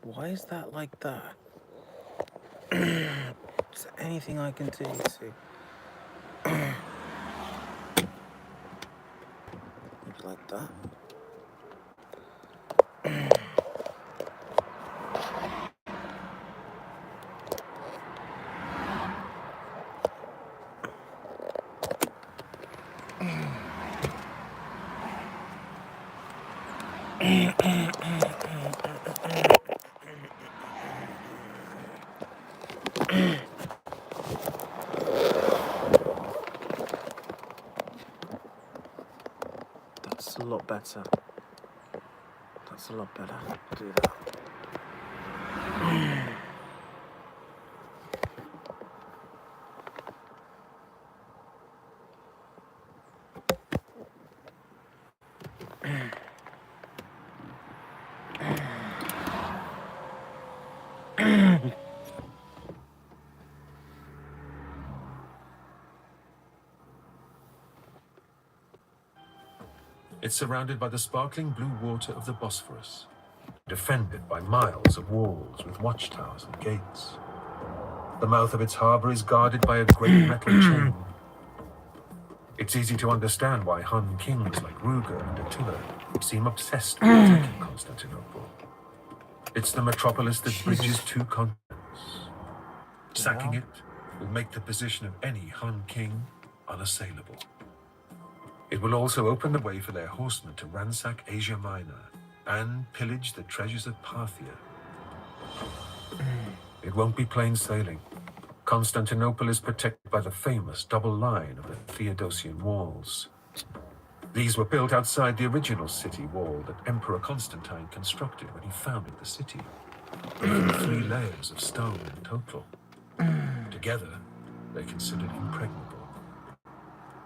Why is that like that? Is there anything I can do to... Maybe like that? That's a lot better. That's a lot better. Do that. It's surrounded by the sparkling blue water of the Bosphorus, defended by miles of walls with watchtowers and gates. The mouth of its harbour is guarded by a great metal chain. It's easy to understand why Hun kings like Ruger and Attila seem obsessed with attacking Constantinople. It's the metropolis that bridges two continents. Sacking it will make the position of any Hun king unassailable. It will also open the way for their horsemen to ransack Asia Minor and pillage the treasures of Parthia. It won't be plain sailing. Constantinople is protected by the famous double line of the Theodosian walls. These were built outside the original city wall that Emperor Constantine constructed when he founded the city, making 3 layers of stone in total. Together, they're considered impregnable.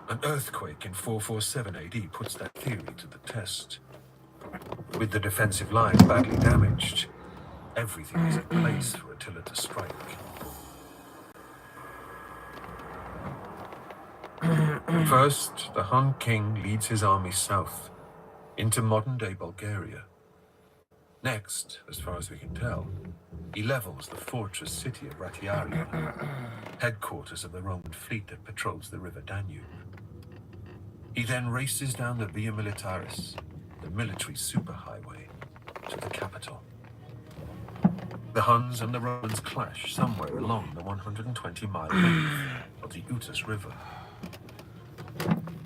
An earthquake in 447 AD puts that theory to the test. With the defensive line badly damaged, everything is in place for Attila to strike. First, the Hun king leads his army south, into modern-day Bulgaria. Next, as far as we can tell, he levels the fortress city of Ratiaria, headquarters of the Roman fleet that patrols the river Danube. He then races down the Via Militaris, the military superhighway, to the capital. The Huns and the Romans clash somewhere along the 120-mile length of the Utus River.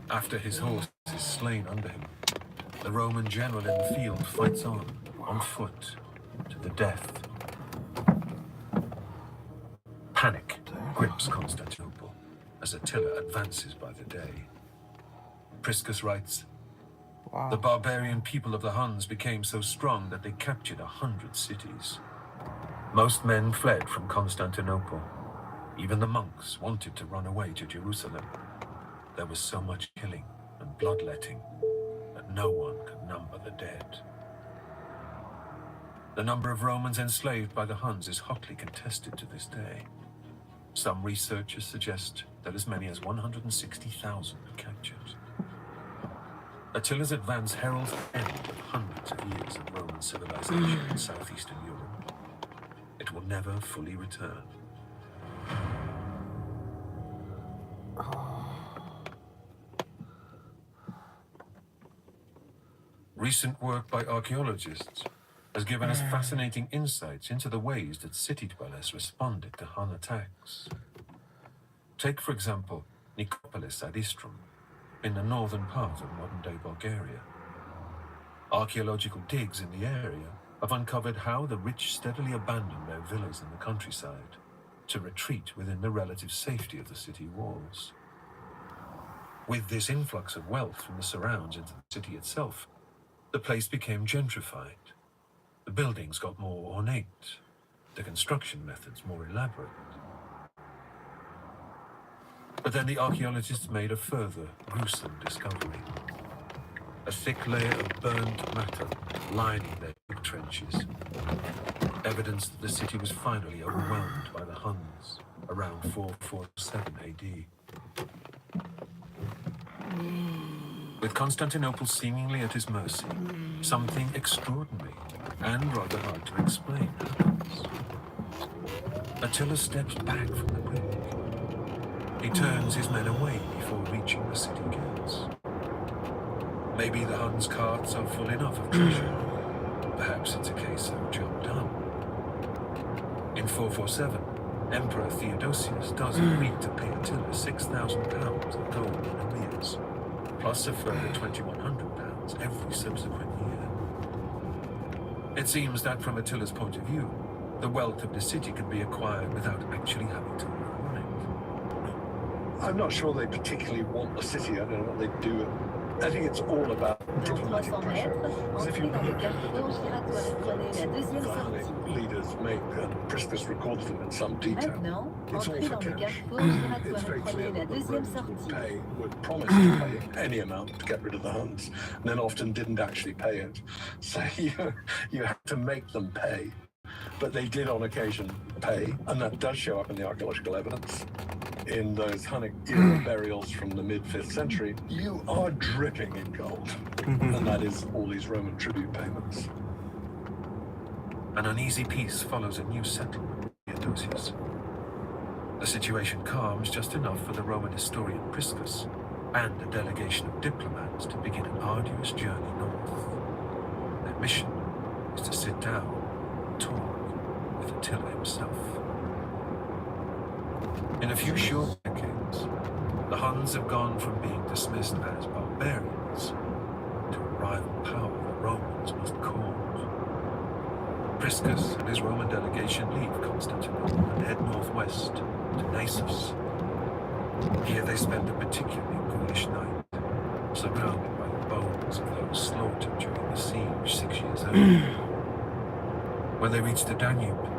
After his horse is slain under him, the Roman general in the field fights on foot, to the death. Panic grips Constantinople as Attila advances by the day. Priscus writes, The barbarian people of the Huns became so strong that they captured 100 cities. Most men fled from Constantinople. Even the monks wanted to run away to Jerusalem. There was so much killing and bloodletting that no one could number the dead. The number of Romans enslaved by the Huns is hotly contested to this day. Some researchers suggest that as many as 160,000 were captured. Attila's advance heralds the end of hundreds of years of Roman civilization in southeastern Europe. It will never fully return. Recent work by archaeologists has given us fascinating insights into the ways that city dwellers responded to Hun attacks. Take, for example, Nicopolis ad Istrum, in the northern part of modern-day Bulgaria. Archaeological digs in the area have uncovered how the rich steadily abandoned their villas in the countryside to retreat within the relative safety of the city walls. With this influx of wealth from the surrounds into the city itself, the place became gentrified. The buildings got more ornate, the construction methods more elaborate. But then the archaeologists made a further gruesome discovery. A thick layer of burnt matter lining their trenches. Evidence that the city was finally overwhelmed by the Huns. around 447 AD. With Constantinople seemingly at his mercy, something extraordinary and rather hard to explain happens. Attila steps back from the brink. He turns his men away before reaching the city gates. Maybe the Huns' carts are full enough of treasure. Perhaps it's a case of job done. In 447, Emperor Theodosius does agree to pay Attila £6,000 of gold in arrears, plus a further £2,100 every subsequent year. It seems that from Attila's point of view, the wealth of the city can be acquired without actually having to run it. I'm not sure they particularly want the city. I don't know what they do. I think it's all about diplomatic pressure. Because if you look at the leaders make, and Priscus records them in some detail, it's all for cash. It's very clear that the Romans would promise to pay any amount to get rid of the Huns, and then often didn't actually pay it. So you have to make them pay. But they did on occasion pay, and that does show up in the archaeological evidence. In those Hunnic era burials from the mid-5th century, you are dripping in gold. And that is all these Roman tribute payments. An uneasy peace follows a new settlement in Theodosius. The situation calms just enough for the Roman historian Priscus and a delegation of diplomats to begin an arduous journey north. Their mission is to sit down and talk with Attila himself. In a few short decades, the Huns have gone from being dismissed as barbarians to a rival power the Romans must court. Priscus and his Roman delegation leave Constantinople and head northwest to Naissus. Here they spend a particularly ghoulish night, surrounded by the bones of those slaughtered during the siege 6 years earlier. When they reach the Danube,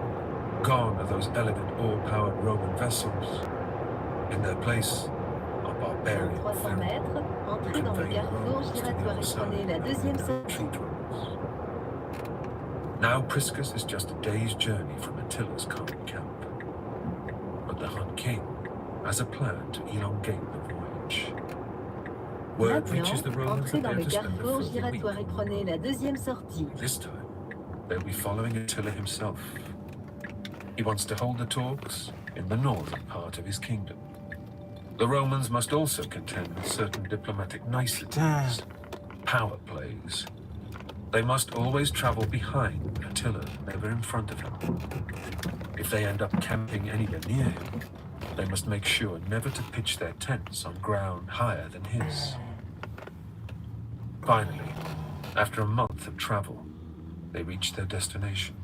gone are those elegant all-powered Roman vessels. In their place are barbarian ferries who convey the Romans to the other side and retreat roads. Now Priscus is just a day's journey from Attila's current camp. But the Hun king has a plan to elongate the voyage. Word reaches the Romans that they're to spend the first week. This time, they'll be following Attila himself. He wants to hold the talks in the northern part of his kingdom. The Romans must also contend with certain diplomatic niceties, power plays. They must always travel behind Attila, never in front of him. If they end up camping anywhere near him, they must make sure never to pitch their tents on ground higher than his. Finally, after a month of travel, they reach their destination.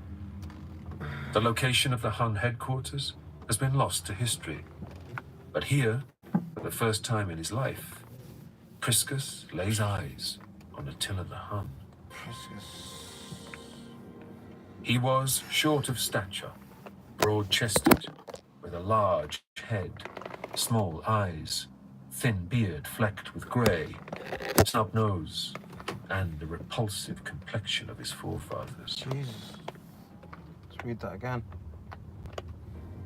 The location of the Hun headquarters has been lost to history. But here, for the first time in his life, Priscus lays eyes on Attila the Hun. He was short of stature, broad-chested, with a large head, small eyes, thin beard flecked with grey, snub nose, and the repulsive complexion of his forefathers. Jesus. Let's read that again.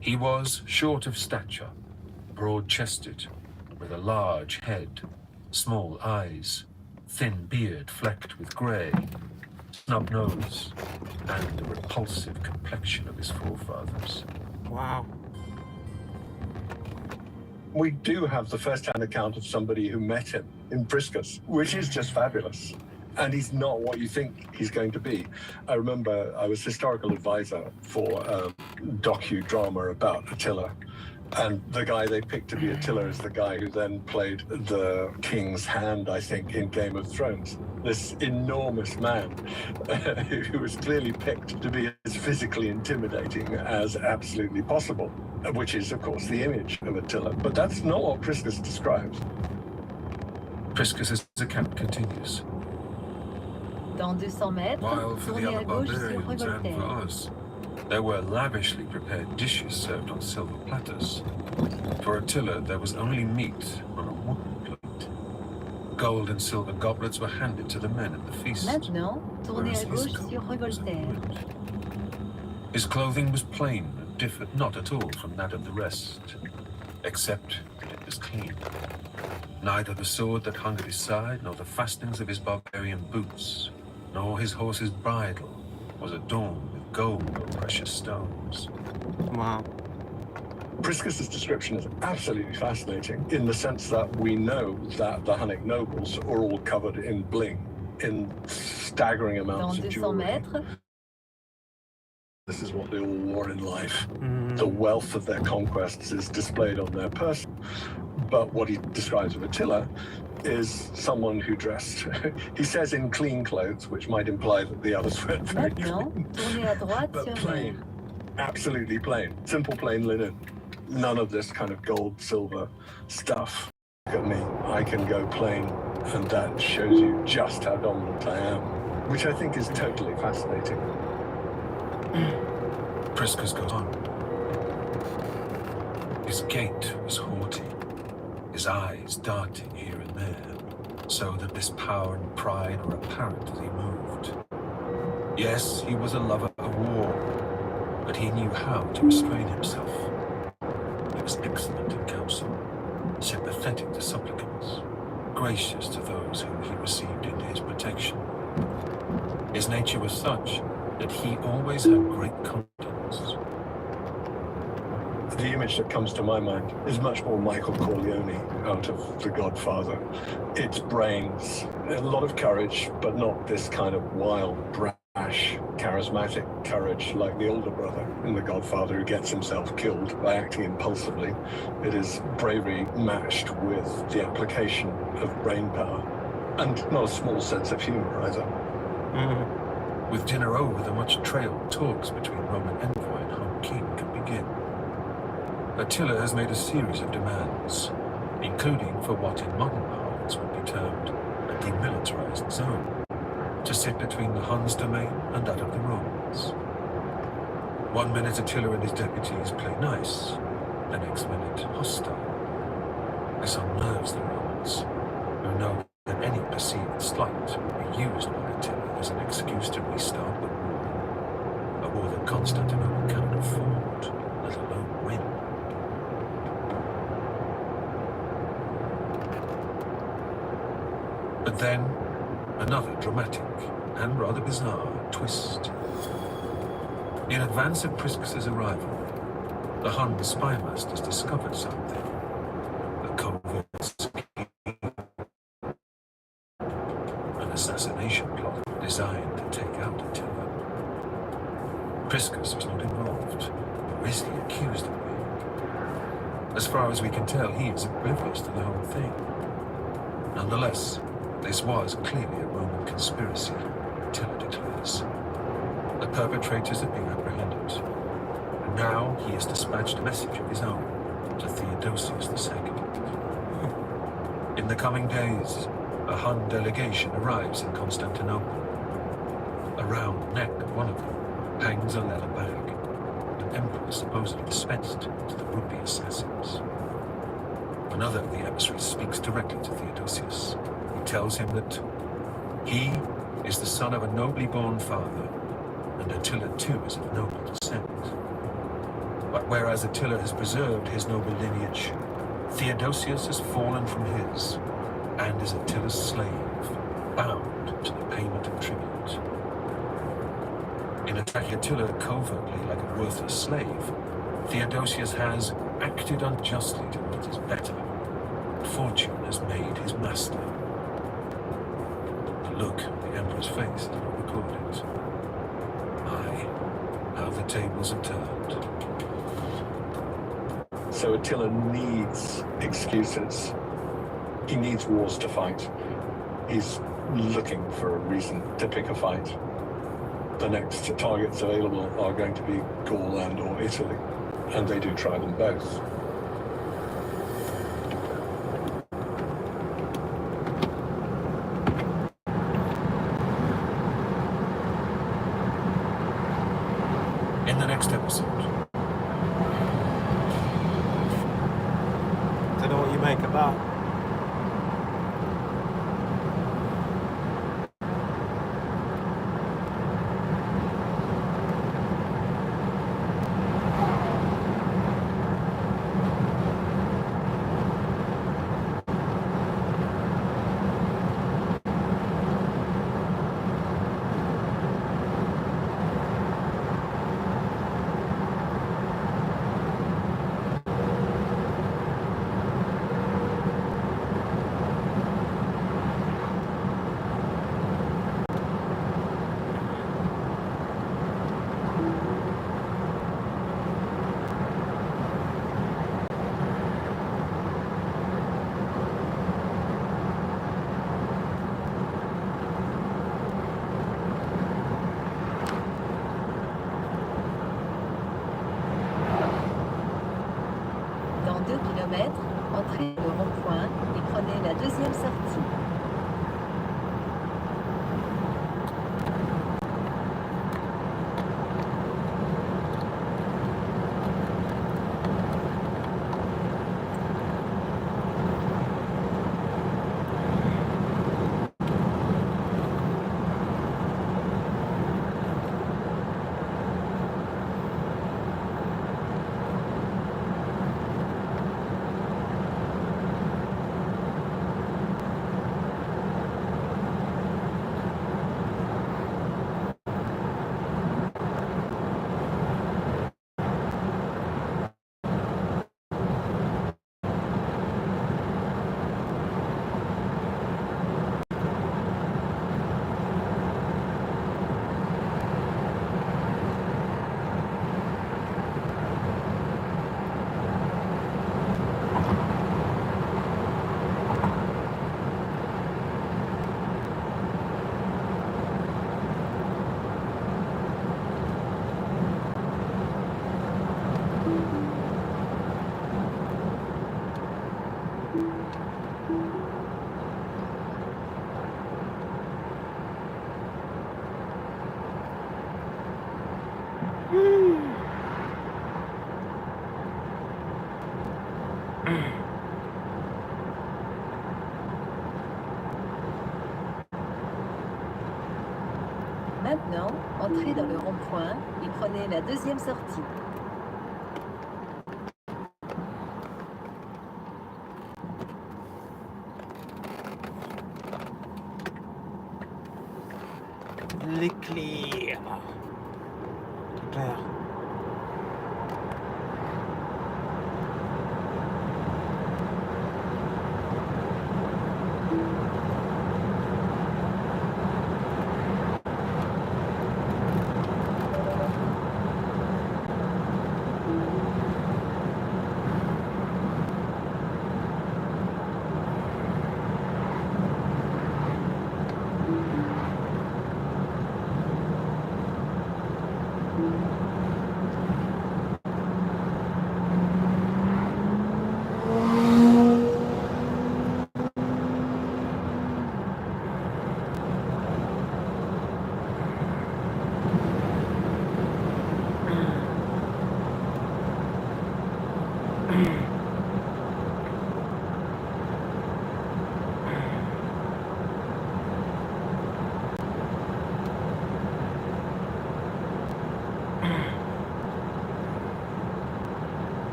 He was short of stature, broad-chested, with a large head, small eyes, thin beard flecked with grey, snub nose, and the repulsive complexion of his forefathers. Wow. We do have the first-hand account of somebody who met him in Priscus, which is just fabulous. And he's not what you think he's going to be. I remember I was historical advisor for a docudrama about Attila. And the guy they picked to be Attila is the guy who then played the king's hand, I think, in Game of Thrones. This enormous man who was clearly picked to be as physically intimidating as absolutely possible, which is, of course, the image of Attila. But that's not what Priscus describes. Priscus's account continues. Dans 200 mètres, While for the tournez other à gauche sur barbarians and for Voltaire. us, there were lavishly prepared dishes served on silver platters. For Attila, there was only meat on a wooden plate. Gold and silver goblets were handed to the men at the feast. Maintenant, tournez whereas à his gauche gold sur was of Voltaire. wood. His clothing was plain and differed not at all from that of the rest, except that it was clean. Neither the sword that hung at his side, nor the fastenings of his barbarian boots, nor his horse's bridle was adorned with gold or precious stones. Wow. Priscus's description is absolutely fascinating in the sense that we know that the Hunnic nobles are all covered in bling, in staggering Dans amounts of 200 jewelry. mètres, This is what they all wore in life. The wealth of their conquests is displayed on their person. But what he describes of Attila is someone who dressed, he says, in clean clothes, which might imply that the others weren't very maintenant, clean. tournez à droite But sur plain, vert. absolutely plain, simple plain linen. None of this kind of gold, silver stuff. Look at me, I can go plain, and that shows you just how dominant I am, which I think is totally fascinating. Priscus goes on. His gait was haughty, his eyes darting here and there, so that this power and pride were apparent as he moved. Yes, he was a lover of war, but he knew how to restrain himself. He was excellent in counsel, sympathetic to supplicants, gracious to those whom he received into his protection. His nature was such that he always had great confidence. The image that comes to my mind is much more Michael Corleone out of The Godfather. It's brains, a lot of courage, but not this kind of wild, brash, charismatic courage like the older brother in The Godfather who gets himself killed by acting impulsively. It is bravery matched with the application of brain power, and not a small sense of humor either. With dinner over, the much-trailed talks between Roman envoy and Hun king can begin. Attila has made a series of demands, including for what in modern parlance would be termed a demilitarized zone, to sit between the Huns' domain and that of the Romans. One minute Attila and his deputies play nice, the next minute hostile. This unnerves the Romans, who know that any perceived slight will be used by Attila as an excuse to restart the war, a war that Constantinople cannot afford, let alone win. But then, another dramatic and rather bizarre twist. In advance of Priscus's arrival, the Hun spymasters discovered something. A covert scheme, an assassination plot designed to take out Attila. Priscus was not involved, or is he accused of being? As far as we can tell, he is oblivious to the whole thing. Nonetheless, this was clearly a Roman conspiracy, Attila declares. The perpetrators have been apprehended, and now he has dispatched a message of his own to Theodosius II. In the coming days, a Hun delegation arrives in Constantinople. Around the neck of one of them hangs a leather bag, an emperor supposedly dispensed to the would-be assassins. Another of the emissaries speaks directly to Theodosius. He tells him that he is the son of a nobly born father, and Attila too is of noble descent. But whereas Attila has preserved his noble lineage, Theodosius has fallen from his, and is Attila's slave, bound to the payment of tribute. In attacking Attila covertly like a worthless slave, Theodosius has acted unjustly to what is better. Fortune has made his master. The look on the emperor's face did not record it. Aye, how the tables have turned. So Attila needs excuses. He needs wars to fight. He's looking for a reason to pick a fight. The next targets available are going to be Gaul and or Italy, and they do try them both. In the next episode, Don't know what you make of that. mètres, entrez le rond-point et prenez la deuxième sortie. Maintenant, entrez dans le rond-point et prenez la deuxième sortie. L'éclair. L'éclair.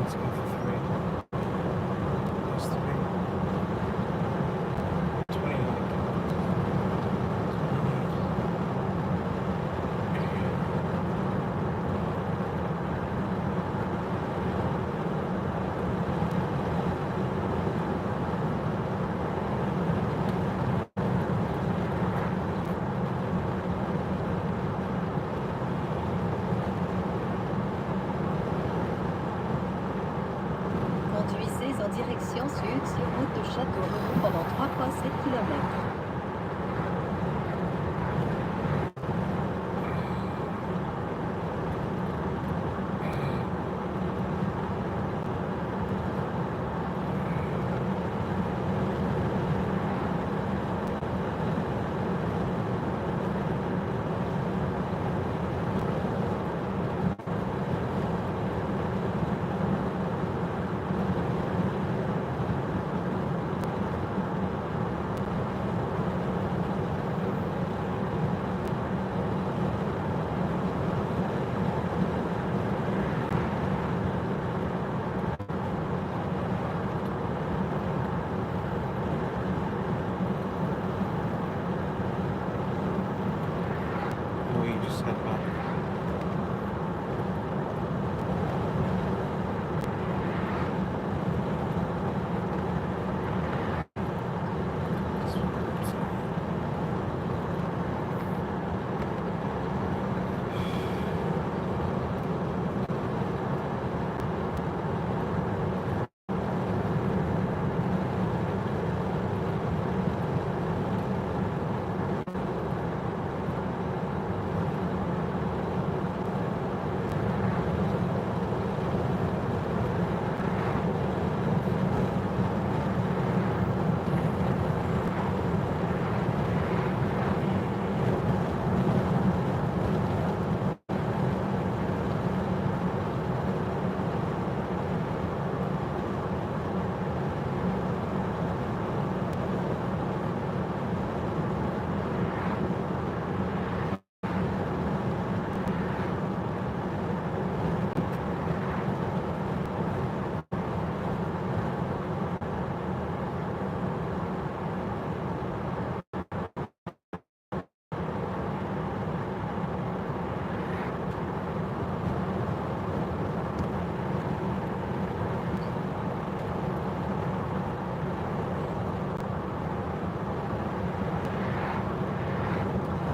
Let's go for 3. That's 3. 28. 20. Conduisez en direction sud sur route de Châteauroux pendant 3,7 km.